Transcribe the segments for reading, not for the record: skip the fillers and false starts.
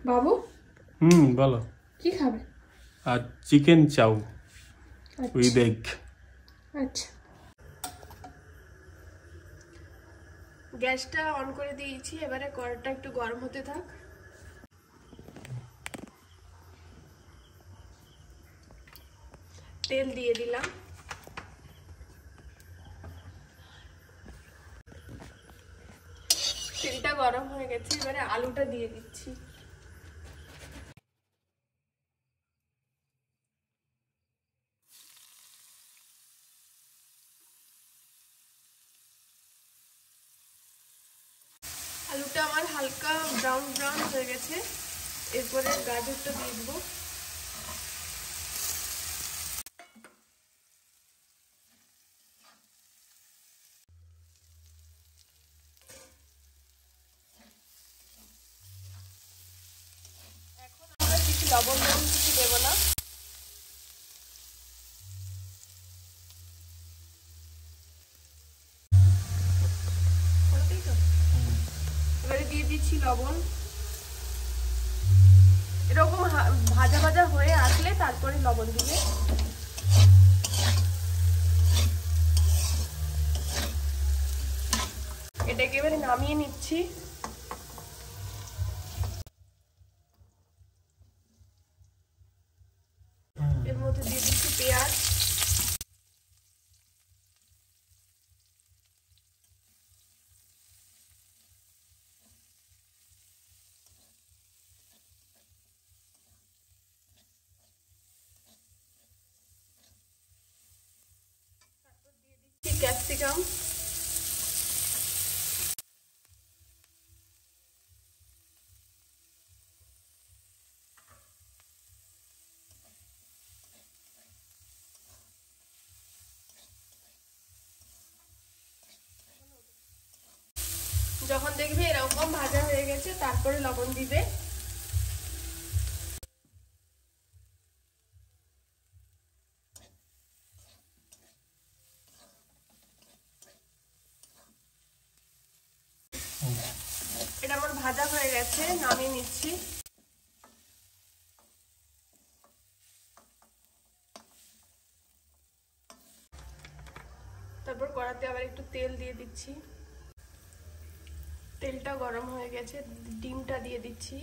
বাবু বলো কি খাবে? আর চিকেন চাউ উইথ এগ। আচ্ছা, গ্যাসটা অন করে দিয়েছি, এবারে কড়াইটা একটু গরম হতে থাক। তেল দিয়ে দিলাম। তেলটা গরম হয়ে গেছে, এবারে আলুটা দিয়ে দিচ্ছি। আলুটা আমার হালকা ব্রাউন ব্রাউন হয়ে গেছে, এরপরে গাজরটা দিয়ে দেবো। এখন আমরা কিছু লবণ কিছু দেবো না। এবারে দিয়ে দিচ্ছি লবণ। এরকম ভাজা ভাজা হয়ে আসলে তারপরে লবণ দিবে। এটাকে এবারে নামিয়ে নিচ্ছি। এর মধ্যে দিয়ে দিচ্ছি পেঁয়াজ, ক্যাপসিকাম, যখন দেখবে এরকম ভাজা হয়ে গেছে তারপরে লবণ দিবে। এটা আমার ভাজা হয়ে গেছে, নামিয়ে নিচ্ছি। তারপর কড়াতে আবার একটু তেল দিয়ে দিচ্ছি। তেলটা গরম হয়ে গেছে, ডিমটা দিয়ে দিচ্ছি।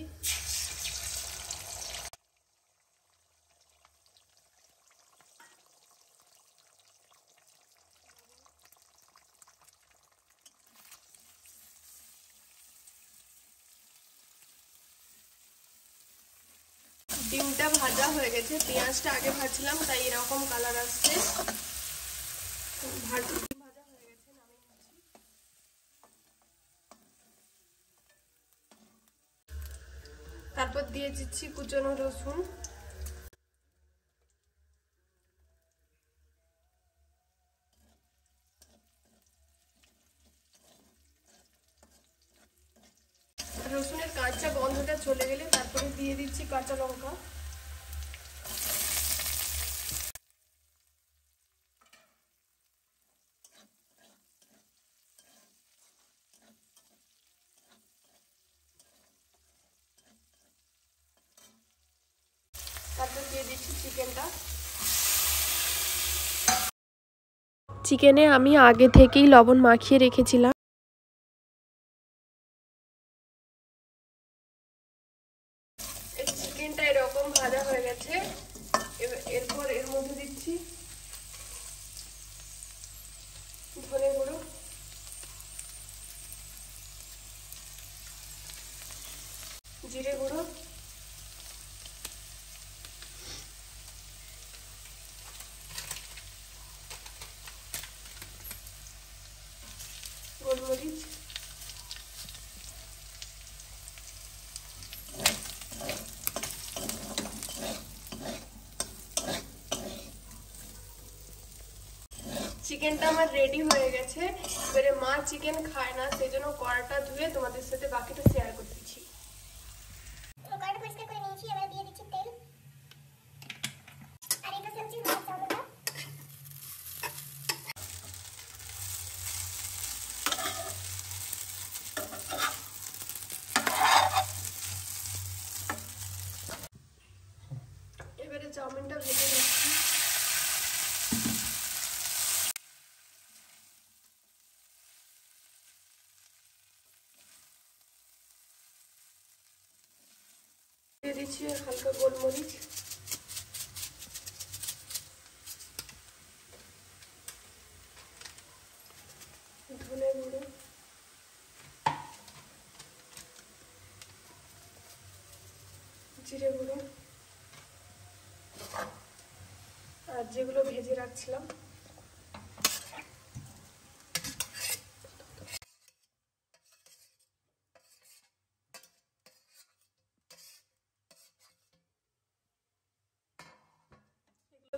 ডিমটা ভাজা হয়ে গেছে, পেঁয়াজটা আগে ভাজলাম তাই এরকম কালার আসছে। ভাজা হয়ে গেছে, নামিয়ে নিচ্ছি। তারপর দিয়ে দিচ্ছি কুচনো রসুন, রসুনের কাঁচা গন্ধটা চলে গেলে তারপরে দিয়ে দিচ্ছি কাঁচা লঙ্কা। তারপর দিয়ে দিচ্ছি চিকেনটা। চিকেনে আমি আগে থেকেই লবণ মাখিয়ে রেখেছিলাম। এই চিকেনটা এরকম ভাজা হয়ে গেছে, এরপর এর মধ্যে দিচ্ছি ধনে গুঁড়ো, জিরে গুঁড়ো, গোলমরিচ, চিকেনটা আমার রেডি হয়ে গেছে। এবারে মা চিকেন খায় না, সেই জন্য কড়াটা ধুয়ে তোমাদের সাথে বাকিটা শেয়ার করতেছি। কড়াটা পরিষ্কার করে নিয়েছি, এবারে দিয়ে দিচ্ছি তেল আর এটা সবজি চাউলটা। দিয়ে দিচ্ছি হালকা গোলমরিচ, ধনে গুঁড়ো, জিরে গুঁড়ো, আর যেগুলো ভেজে রাখছিলাম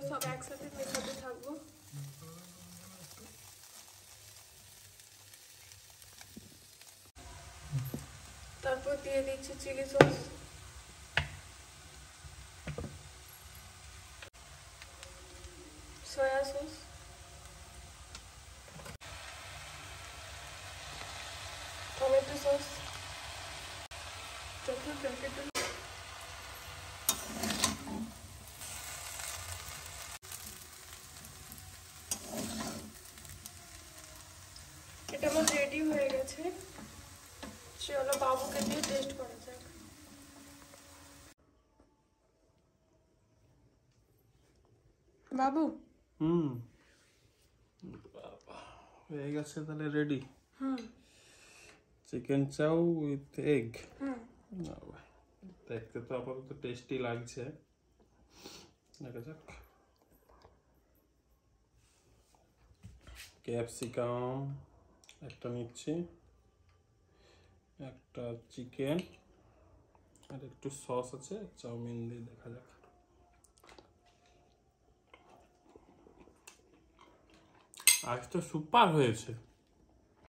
এগুলো সব একসাথে মেশাতে থাকবো। তারপর দিয়ে দিচ্ছি chilli sauce, soya sauce, tomato sauce, এটা আমার রেডি হয়ে গেছে। চলো বাবুকে দিয়ে টেস্ট করা যাক। বাবু হুম, হয়ে গেছে তাহলে ready. Chicken chow with egg. দেখতে তো আপাতত টেস্টি লাগছে, দেখা যাক। ক্যাপসিকাম একটা নিচ্ছি, একটা চিকেন, আর একটু সস আছে, চাউমিন দিয়ে দেখা যাক। আজ তো সুপার হয়েছে।